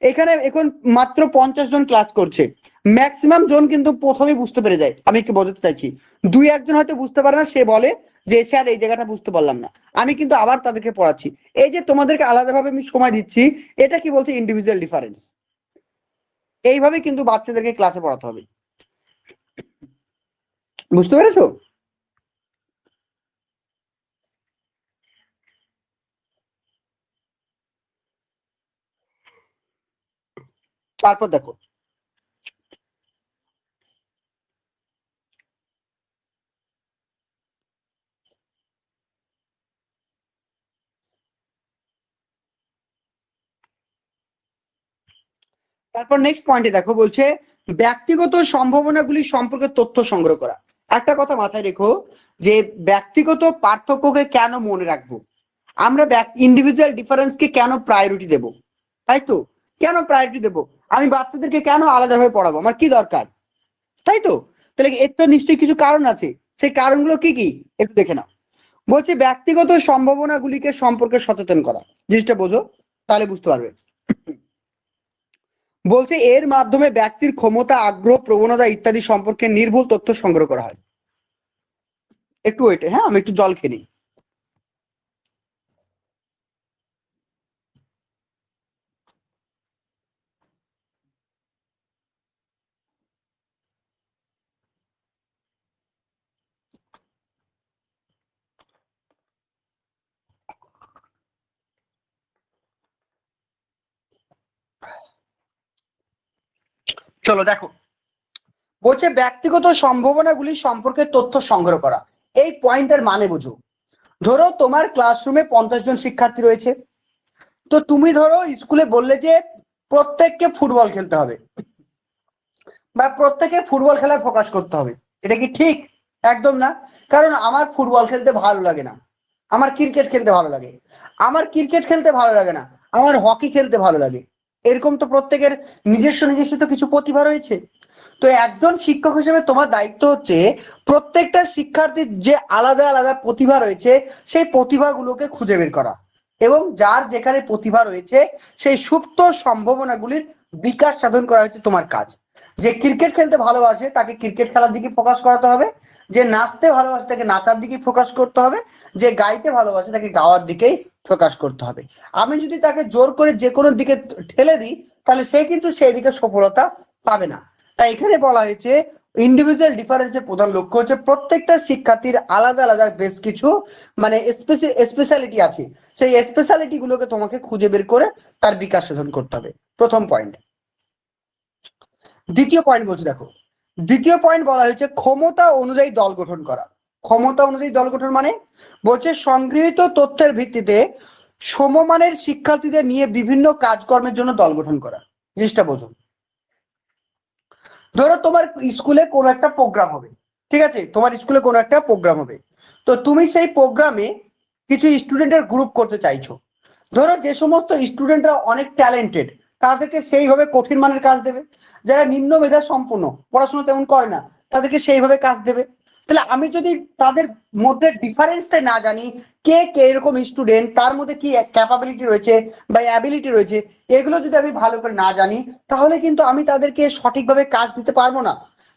এখানে এখন মাত্র 50 জন ক্লাস করছে, ম্যাক্সিমাম জন কিন্তু প্রথমেই বুঝতে পেরে যায়। আমি কি বোঝাতে চাইছি, দুই একজন হয়তো বুঝতে পারে না, সে বলে যে স্যার এই জায়গাটা বুঝতে পারলাম না, আমি কিন্তু আবার তাদেরকে পড়াচ্ছি। এই যে তোমাদেরকে আলাদাভাবে আমি সময় দিচ্ছি, এটা কি বলছে, ইন্ডিভিজুয়াল ডিফারেন্স। এইভাবে কিন্তু বাচ্চাদেরকে ক্লাসে পড়াতে হবে, বুঝতে পেরেছো? তারপর দেখো, তারপর নেক্সট পয়েন্টে দেখো, বলছে ব্যক্তিগত সম্ভাবনাগুলি সম্পর্কে তথ্য সংগ্রহ করা। একটা কথা মাথায় রেখো, যে ব্যক্তিগত পার্থক্যকে কেন মনে রাখবো, আমরা ইন্ডিভিজুয়াল ডিফারেন্সকে কেন প্রায়োরিটি দেব, তাই তো? কেন প্রায়োরিটি দেব, আমি বাচ্চাদেরকে কেন আলাদাভাবে পড়াবো, আমার কি দরকার, তাই তো? তাহলে এর তো নিশ্চয়ই কিছু কারণ আছে, সেই কারণগুলো কি কি একটু দেখে নাও। বলছি ব্যক্তিগত সম্ভাবনাগুলিকে সম্পর্কে সচেতন করা, জিনিসটা বোঝো, তাহলে বুঝতে পারবে। বলছে এর মাধ্যমে ব্যক্তির ক্ষমতা, আগ্রহ, প্রবণতা ইত্যাদি সম্পর্কে নির্ভুল তথ্য সংগ্রহ করা হয়। একটু ওয়েটে, হ্যাঁ আমি একটু জল খেয়ে নিই। চলো দেখো, বলছে ব্যক্তিগত সম্ভাবনাগুলি সম্পর্কে তথ্য সংগ্রহ করা। এই পয়েন্টের মানে বুঝো। ধরো তোমার ক্লাসরুমে 50 জন শিক্ষার্থী রয়েছে, তো তুমি ধরো স্কুলে বললে যে প্রত্যেককে ফুটবল খেলতে হবে, বা প্রত্যেকে ফুটবল খেলায় ফোকাস করতে হবে। এটা কি ঠিক? একদম না। কারণ আমার ফুটবল খেলতে ভালো লাগে না, আমার ক্রিকেট খেলতে ভালো লাগে, আমার ক্রিকেট খেলতে ভালো লাগে না, আমার হকি খেলতে ভালো লাগে। এরকম তো প্রত্যেকের নিজস্ব নিজস্ব তো কিছু প্রতিভা রয়েছে। তো একজন শিক্ষক হিসেবে তোমার দায়িত্ব হচ্ছে প্রত্যেকটা শিক্ষার্থীর যে আলাদা আলাদা প্রতিভা রয়েছে, সেই প্রতিভাগুলোকে খুঁজে বের করা, এবং যার যেখানে প্রতিভা রয়েছে সেই সুপ্ত সম্ভাবনাগুলির বিকাশ সাধন করা হচ্ছে তোমার কাজ। যে ক্রিকেট খেলতে ভালোবাসে তাকে ক্রিকেট খেলার দিকে ফোকাস করাতে হবে, যে নাচতে ভালোবাসে তাকে নাচার দিকে ফোকাস করতে হবে, যে গাইতে ভালোবাসে তাকে গাওয়ার দিকেই ফোকাস করতে হবে। আমি যদি তাকে জোর করে যে কোনো দিকে ঠেলে দিই, তাহলে সে কিন্তু সেই দিকে সফলতা পাবে না। তাই এখানে বলা হয়েছে ইন্ডিভিজুয়াল ডিফারেন্সের প্রধান লক্ষ্য হচ্ছে প্রত্যেকটা শিক্ষার্থীর আলাদা আলাদা বেশ কিছু মানে স্পেশালিটি আছে, সেই স্পেশালিটি গুলোকে তোমাকে খুঁজে বের করে তার বিকাশ সাধন করতে হবে। প্রথম পয়েন্ট। দ্বিতীয় পয়েন্ট বলছি দেখো, দ্বিতীয় পয়েন্ট বলা হয়েছে ক্ষমতা অনুযায়ী দল গঠন করা। ক্ষমতা অনুযায়ী দল গঠন মানে, বলছে সংগৃহীত তথ্যের ভিত্তিতে সমমানের শিক্ষার্থীদের নিয়ে বিভিন্ন কাজকর্মের জন্য দল গঠন করা। জিনিসটা বোঝো। ধরো তোমার স্কুলে কোনো একটা প্রোগ্রাম হবে, ঠিক আছে, তোমার স্কুলে কোনো একটা প্রোগ্রাম হবে, তো তুমি সেই প্রোগ্রামে কিছু স্টুডেন্টের গ্রুপ করতে চাইছো। ধরো যে সমস্ত স্টুডেন্টরা অনেক ট্যালেন্টেড, তাদেরকে সেইভাবে কঠিন মানের কাজ দেবে, যারা নিম্ন মেধা সম্পন্ন, পড়াশোনা তেমন করে না, তাদেরকে সেইভাবে কাজ দেবে। তাহলে আমি যদি তাদের মধ্যে ডিফারেন্সটা না জানি, কে কে এরকম স্টুডেন্ট, তার মধ্যে কি ক্যাপাবিলিটি রয়েছে বা অ্যাবিলিটি রয়েছে, এগুলো যদি আমি ভালো করে না জানি, তাহলে কিন্তু আমি তাদেরকে সঠিকভাবে কাজ দিতে পারবো না,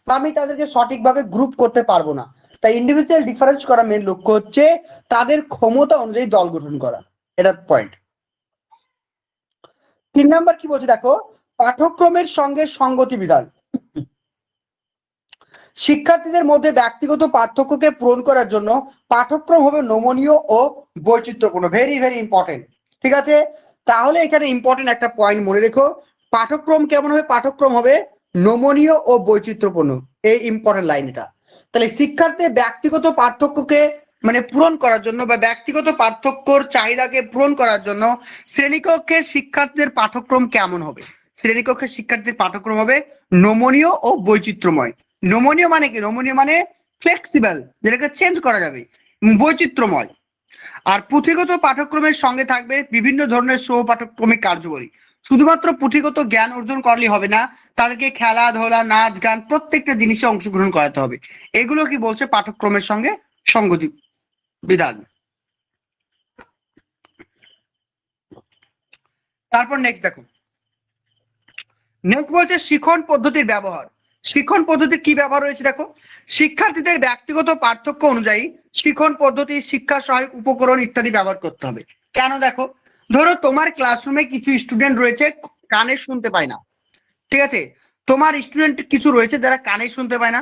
বা আমি তাদেরকে সঠিকভাবে গ্রুপ করতে পারবো না। তাই ইন্ডিভিজুয়াল ডিফারেন্স করা মেন লক্ষ্য হচ্ছে তাদের ক্ষমতা অনুযায়ী দল গঠন করা। এটা পয়েন্ট। 3 নাম্বার কি বলছে দেখো, পাঠ্যক্রমের সঙ্গে সঙ্গতি বিধান। শিক্ষার্থীদের মধ্যে ব্যক্তিগত পার্থক্যকে পূরণ করার জন্য পাঠ্যক্রম হবে নমনীয় ও বৈচিত্র্যপূর্ণ। ভেরি ভেরি ইম্পর্টেন্ট, ঠিক আছে? তাহলে এখানে ইম্পর্টেন্ট একটা পয়েন্ট মনে রেখো, পাঠ্যক্রম কেমন হবে, পাঠ্যক্রম হবে নমনীয় ও বৈচিত্র্যপূর্ণ। এই ইম্পর্টেন্ট লাইন এটা। তাহলে শিক্ষার্থীর ব্যক্তিগত পার্থক্যকে মানে পূরণ করার জন্য বা ব্যক্তিগত পার্থক্যর চাহিদাকে পূরণ করার জন্য শ্রেণীকক্ষে শিক্ষার্থীদের পাঠ্যক্রম কেমন হবে, শ্রেণীকক্ষে শিক্ষার্থীদের পাঠ্যক্রম হবে নমনীয় ও বৈচিত্র্যময়। নমনীয় মানে কি, নমনীয় মানে ফ্লেক্সিবল, যেটাকে চেঞ্জ করা যাবে, বৈচিত্র্যময়। আর পুঁথিগত পাঠ্যক্রমের সঙ্গে থাকবে বিভিন্ন ধরনের সহ পাঠ্যক্রমিক কার্যকরী। শুধুমাত্র পুঁথিগত জ্ঞান অর্জন করলে হবে না, তাদেরকে খেলাধুলা, নাচ, গান প্রত্যেকটা জিনিসে অংশগ্রহণ করাতে হবে। এগুলো কি বলছে, পাঠ্যক্রমের সঙ্গে সঙ্গতি বিধান। তারপর নেক্সট দেখো, নেক্সট বলছে শিক্ষণ পদ্ধতির ব্যবহার। শিক্ষণ পদ্ধতির কি ব্যবহার রয়েছে দেখো, শিক্ষার্থীদের ব্যক্তিগত পার্থক্য অনুযায়ী শিক্ষণ পদ্ধতি, শিক্ষা সহায়ক উপকরণ ইত্যাদি ব্যবহার করতে হবে। কেন দেখো, ধরো তোমার ক্লাসরুমে কিছু স্টুডেন্ট রয়েছে কানে শুনতে পায় না, ঠিক আছে, তোমার স্টুডেন্ট কিছু রয়েছে যারা কানে শুনতে পায় না,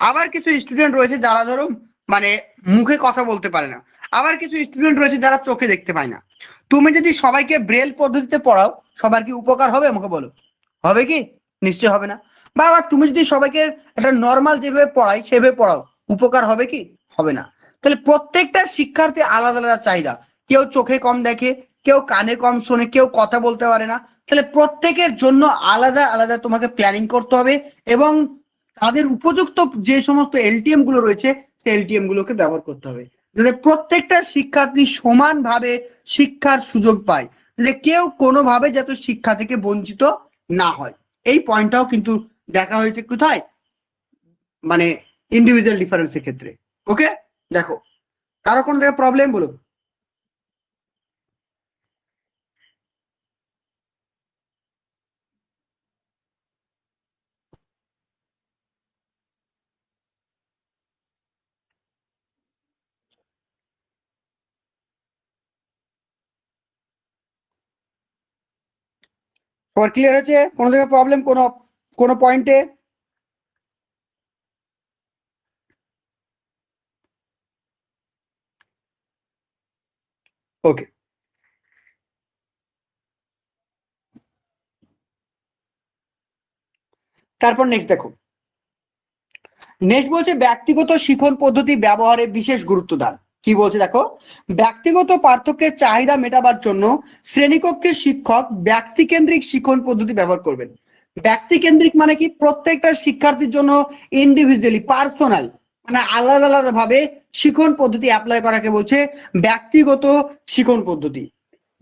আবার কিছু স্টুডেন্ট রয়েছে যারা ধরো মানে মুখে কথা বলতে পারে না, আবার কিছু স্টুডেন্ট রয়েছে যারা চোখে দেখতে পায় না। তুমি যদি সবাইকে ব্রেল পদ্ধতিতে পড়াও, সবার কি উপকার হবে আমাকে বলো? হবে কি? নিশ্চয় হবে না। বা আবার তুমি যদি সবাইকে একটা নর্মাল যেভাবে পড়াই সেভাবে পড়াও, উপকার হবে কি? হবে না। তাহলে প্রত্যেকটা শিক্ষার্থী আলাদা আলাদা চাহিদা, কেউ চোখে কম দেখে, কেউ কানে কম শোনে, কেউ কথা বলতে পারে না। তাহলে প্রত্যেকের জন্য আলাদা আলাদা তোমাকে প্ল্যানিং করতে হবে এবং তাদের উপযুক্ত যে সমস্ত এলটিএম গুলো রয়েছে সেই এলটিএম গুলোকে ব্যবহার করতে হবে, যাতে প্রত্যেকটা শিক্ষার্থী সমানভাবে শিক্ষার সুযোগ পায়, যে কেউ কোনোভাবে যাতে শিক্ষা থেকে বঞ্চিত না হয়। এই পয়েন্টটাও কিন্তু দেখা হয়েছে কোথায়, মানে ইন্ডিভিজুয়াল ডিফারেন্সের ক্ষেত্রে। ওকে, দেখো কারো কোনো জায়গায় প্রবলেম বলো। তোমার ক্লিয়ার হচ্ছে কোনো জায়গায় প্রবলেম, কোনো কোনো পয়েন্টে? ওকে, তারপর নেক্সট দেখো, নেক্সট বলছে ব্যক্তিগত শিক্ষণ পদ্ধতি ব্যবহারে বিশেষ গুরুত্ব দান। কি বলছে দেখো, ব্যক্তিগত পার্থক্যের চাহিদা মেটাবার জন্য শ্রেণীকক্ষে শিক্ষক ব্যক্তিকেন্দ্রিক শিক্ষণ পদ্ধতি ব্যবহার করবেন। ব্যক্তিকেন্দ্রিক মানে কি, প্রত্যেকটা শিক্ষার্থীর জন্য ইন্ডিভিজুয়ালি পার্সোনাল মানে আলাদা আলাদা ভাবে শিক্ষণ পদ্ধতি অ্যাপ্লাই করাকে বলছে ব্যক্তিগত শিক্ষণ পদ্ধতি।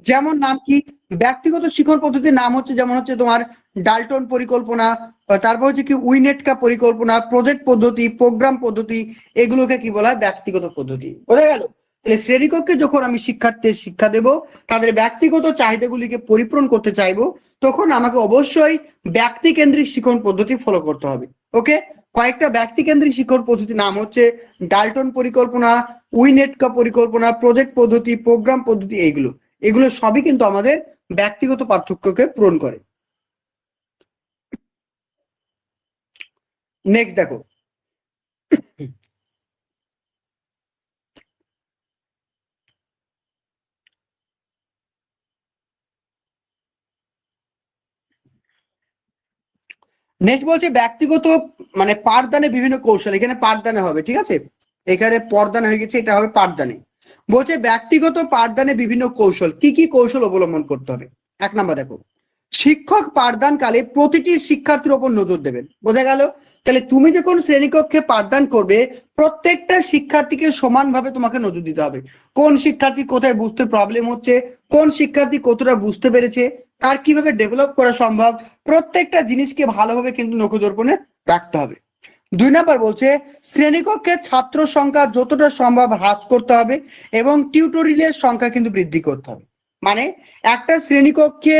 যেমন নাম কি, ব্যক্তিগত শিক্ষণ পদ্ধতির নাম হচ্ছে, যেমন হচ্ছে তোমার ডাল্টন পরিকল্পনা, তারপর হচ্ছে কি উইনেটকা পরিকল্পনা, প্রজেক্ট পদ্ধতি, প্রোগ্রাম পদ্ধতি, এগুলোকে কি বলা হয়? ব্যক্তিগত পদ্ধতি। বোঝা গেল? তাহলে শ্রেণীকক্ষে যখন আমি শিক্ষার্থীদের শিক্ষা দেব, তাদের ব্যক্তিগত চাহিদাগুলিকে পরিপূরণ করতে চাইবো, তখন আমাকে অবশ্যই ব্যক্তিকেন্দ্রিক শিক্ষণ পদ্ধতি ফলো করতে হবে। ওকে, কয়েকটা ব্যক্তিকেন্দ্রিক শিক্ষণ পদ্ধতির নাম হচ্ছে ডাল্টন পরিকল্পনা, উইনেটকা পরিকল্পনা, প্রজেক্ট পদ্ধতি, প্রোগ্রাম পদ্ধতি, এইগুলো এগুলো সবই কিন্তু আমাদের ব্যক্তিগত পার্থক্যকে পূরণ করে। নেক্সট দেখো, নেক্সট বলছে ব্যক্তিগত মানে পাঠদানে বিভিন্ন কৌশল। এখানে পাঠদানে হবে, ঠিক আছে, এখানে পর্দানে হয়ে গেছে, এটা হবে পাঠদানে। বলছে ব্যক্তিগত পাঠদানে বিভিন্ন কৌশল, কি কি কৌশল অবলম্বন করতে হবে। এক নাম্বার দেখো, শিক্ষক পাঠদানকালে প্রতিটি শিক্ষার্থীর উপর নজর দেবেন। বোঝা গেল? তাহলে তুমি যখন শ্রেণীকক্ষে পাঠদান করবে, প্রত্যেকটা শিক্ষার্থীকে সমানভাবে তোমাকে নজর দিতে হবে। কোন শিক্ষার্থী কোথায় বুঝতে প্রবলেম হচ্ছে, কোন শিক্ষার্থী কতটা বুঝতে পেরেছে, তার কিভাবে ডেভেলপ করা সম্ভব, প্রত্যেকটা জিনিসকে ভালোভাবে কিন্তু নখদর্পণে রাখতে হবে। দুই নাম্বার বলছে শ্রেণীকক্ষে ছাত্র সংখ্যা যতটা সম্ভব হ্রাস করতে হবে এবং টিউটোরিয়ালের সংখ্যা কিন্তু বৃদ্ধি করতে হবে। মানে একটা শ্রেণীকক্ষে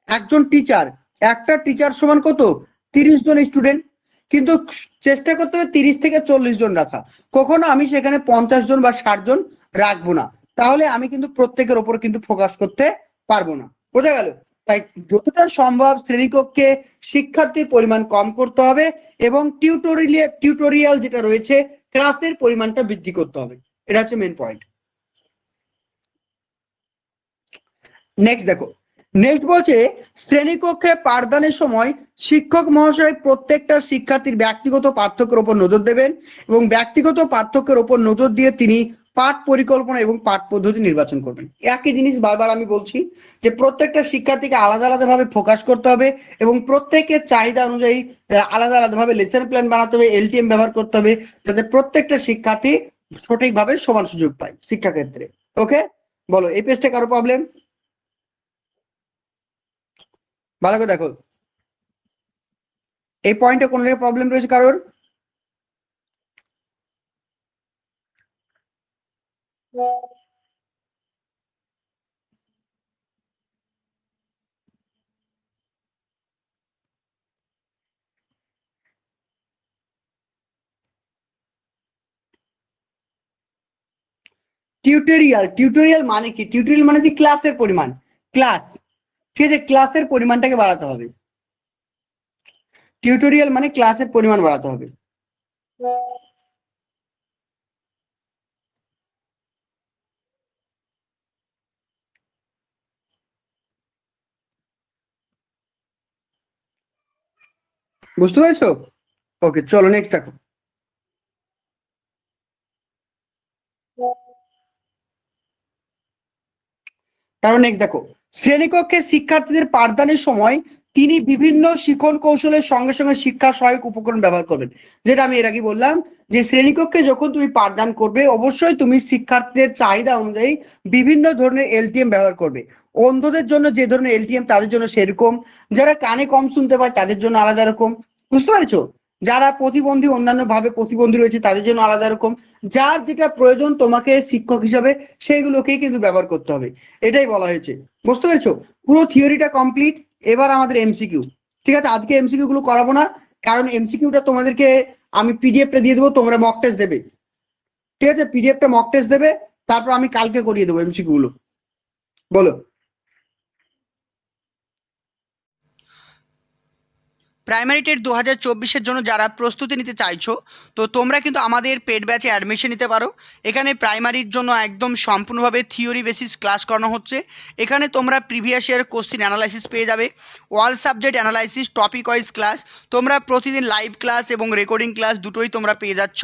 একজন টিচার, একটা টিচার সমান কত? 30 জন স্টুডেন্ট, কিন্তু চেষ্টা করতে হবে 30 থেকে 40 জন রাখা। কখনো আমি সেখানে 50 জন বা 60 জন রাখবো না, তাহলে আমি কিন্তু প্রত্যেকের ওপর কিন্তু ফোকাস করতে পারবো না। বোঝা গেল? তাই যতটা সম্ভব শ্রেণীকক্ষে শিক্ষার্থীর পরিমাণ কম করতে হবে এবং টিউটোরিয়াল যেটা রয়েছে ক্লাসের পরিমাণটা বৃদ্ধি করতে হবে। এটা হচ্ছে মেন পয়েন্ট। নেক্সট দেখো, নেক্সট বলছে শ্রেণীকক্ষে পাঠদানের সময় শিক্ষক মহাশয় প্রত্যেকটা শিক্ষার্থীর ব্যক্তিগত পার্থক্যের উপর নজর দেবেন এবং ব্যক্তিগত পার্থক্যের উপর নজর দিয়ে তিনি পাঠ পরিকল্পনা এবং পাঠ পদ্ধতি নির্বাচন করবেন। একই জিনিস বারবার আমি বলছি যে প্রত্যেকটা শিক্ষার্থীকে আলাদা আলাদা ভাবে ফোকাস করতে হবে এবং প্রত্যেকের চাহিদা অনুযায়ী আলাদা আলাদা ভাবে লেসন প্ল্যান বানাতে হবে, এলটিএম ব্যবহার করতে হবে, যাতে প্রত্যেকটা শিক্ষার্থী সঠিকভাবে সমান সুযোগ পায় শিক্ষাক্ষেত্রে। ওকে, বলো এই পেজটা কারো প্রবলেম? ভালো করে দেখো, এই পয়েন্টে কোনো জায়গায় প্রবলেম রয়েছে কারোর? টিউটোরিয়াল মানে কি? টিউটোরিয়াল মানে যে ক্লাসের পরিমাণ, ক্লাস, ঠিক আছে, ক্লাসের পরিমাণটাকে বাড়াতে হবে। টিউটোরিয়াল মানে ক্লাসের পরিমাণ বাড়াতে হবে। বুঝতে পেরেছো? ওকে, চলো নেক্সট দেখো। কারণ নেক্সট দেখো, শ্রেণীকক্ষে শিক্ষার্থীদের পাঠদানের সময় তিনি বিভিন্ন শিক্ষণ কৌশলের সঙ্গে সঙ্গে শিক্ষা সহায়ক উপকরণ ব্যবহার করবেন। যেটা আমি এর আগে বললাম, যে শ্রেণীকক্ষে যখন তুমি পাঠদান করবে অবশ্যই তুমি শিক্ষার্থীদের চাহিদা অনুযায়ী বিভিন্ন ধরনের এলটিএম ব্যবহার করবে। অন্ধদের জন্য যে ধরনের এলটিএম তাদের জন্য সেরকম, যারা কানে কম শুনতে পায় তাদের জন্য আলাদা রকম, বুঝতে পারছো? যারা প্রতিবন্ধী, অন্যান্য ভাবে প্রতিবন্ধী রয়েছে তাদের জন্য আলাদা রকম, যার যেটা প্রয়োজন তোমাকে শিক্ষক হিসাবে সেইগুলোকেই কিন্তু ব্যবহার করতে হবে, এটাই বলা হয়েছে। বুঝতে পেরেছো? পুরো থিওরিটা কমপ্লিট। এবার আমাদের এমসিকিউ। ঠিক আছে, আজকে এমসিকিউ গুলো করাবো না, কারণ এমসিকিউটা তোমাদেরকে আমি পিডিএফটা দিয়ে দেবো, তোমরা মক টেস্ট দেবে। ঠিক আছে, পিডিএফটা মক টেস্ট দেবে, তারপর আমি কালকে করিয়ে দেবো এমসিকিউ গুলো। বলো। প্রাইমারি টেট 2024-এর জন্য যারা প্রস্তুতি নিতে চাইছো, তো তোমরা কিন্তু আমাদের পেড ব্যাচে অ্যাডমিশন নিতে পারো। এখানে প্রাইমারির জন্য একদম সম্পূর্ণভাবে থিওরি বেসিস ক্লাস করানো হচ্ছে। এখানে তোমরা প্রিভিয়াস ইয়ার কোশ্চিন অ্যানালাইসিস পেয়ে যাবে, all subject analysis, topic wise class. তোমরা প্রতিদিন লাইভ ক্লাস এবং রেকর্ডিং ক্লাস দুটোই তোমরা পেয়ে যাচ্ছ।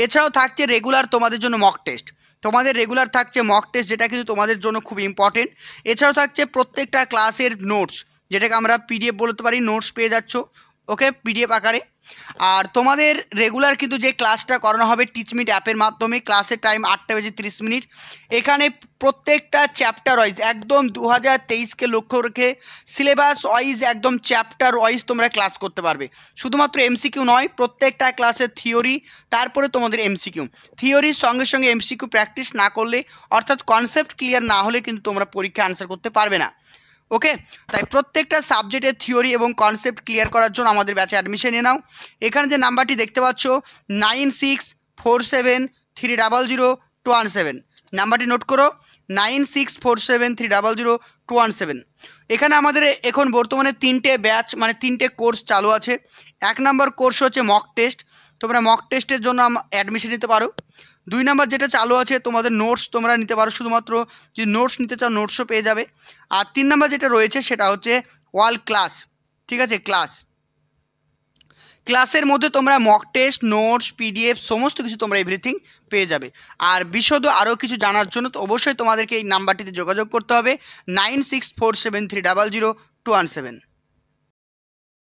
এছাড়াও থাকছে রেগুলার তোমাদের জন্য মক টেস্ট। তোমাদের রেগুলার থাকছে মক টেস্ট, যেটা কিন্তু তোমাদের জন্য খুব ইম্পর্টেন্ট। এছাড়াও থাকছে প্রত্যেকটা ক্লাসের নোটস, যেটাকে আমরা পিডিএফ বলতে পারি, নোটস পেয়ে যাচ্ছ, ওকে, পিডিএফ আকারে। আর তোমাদের রেগুলার কিন্তু যে ক্লাসটা করানো হবে টিচমিট অ্যাপের মাধ্যমে, ক্লাসের টাইম 8:30। এখানে প্রত্যেকটা চ্যাপ্টার ওয়াইজ একদম 2023-কে লক্ষ্য রেখে সিলেবাস ওয়াইজ একদম চ্যাপ্টার ওয়াইজ তোমরা ক্লাস করতে পারবে। শুধুমাত্র এমসিকিউ নয়, প্রত্যেকটা ক্লাসের থিওরি, তারপরে তোমাদের এমসিকিউ। থিওরির সঙ্গে সঙ্গে এমসিকিউ প্র্যাকটিস না করলে, অর্থাৎ কনসেপ্ট ক্লিয়ার না হলে কিন্তু তোমরা পরীক্ষা আনসার করতে পারবে না। ওকে, তাই প্রত্যেকটা সাবজেক্টের থিওরি এবং কনসেপ্ট ক্লিয়ার করার জন্য আমাদের ব্যাচে অ্যাডমিশন নিয়ে নাও। এখানে যে নাম্বারটি দেখতে পাচ্ছ 9647300217, নাম্বারটি নোট করো, 9647300217। এখানে আমাদের এখন বর্তমানে 3টে ব্যাচ মানে 3টে কোর্স চালু আছে। 1 নম্বর কোর্স হচ্ছে মক টেস্ট, তোমরা মক টেস্টের জন্য অ্যাডমিশন নিতে পারো। 2 নম্বর যেটা চালু আছে তোমাদের নোটস তোমরা নিতে পারো, শুধুমাত্র যদি নোটস নিতে চাও নোটসও পেয়ে যাবে। আর 3 নম্বর যেটা রয়েছে সেটা হচ্ছে ওয়াল ক্লাস। ঠিক আছে, ক্লাসের মধ্যে তোমরা মক টেস্ট, নোটস, পিডিএফ সমস্ত কিছু তোমরা এভরিথিং পেয়ে যাবে। আর বিশদ আরও কিছু জানার জন্য তো অবশ্যই তোমাদেরকে এই নাম্বারটিতে যোগাযোগ করতে হবে, 9647300217।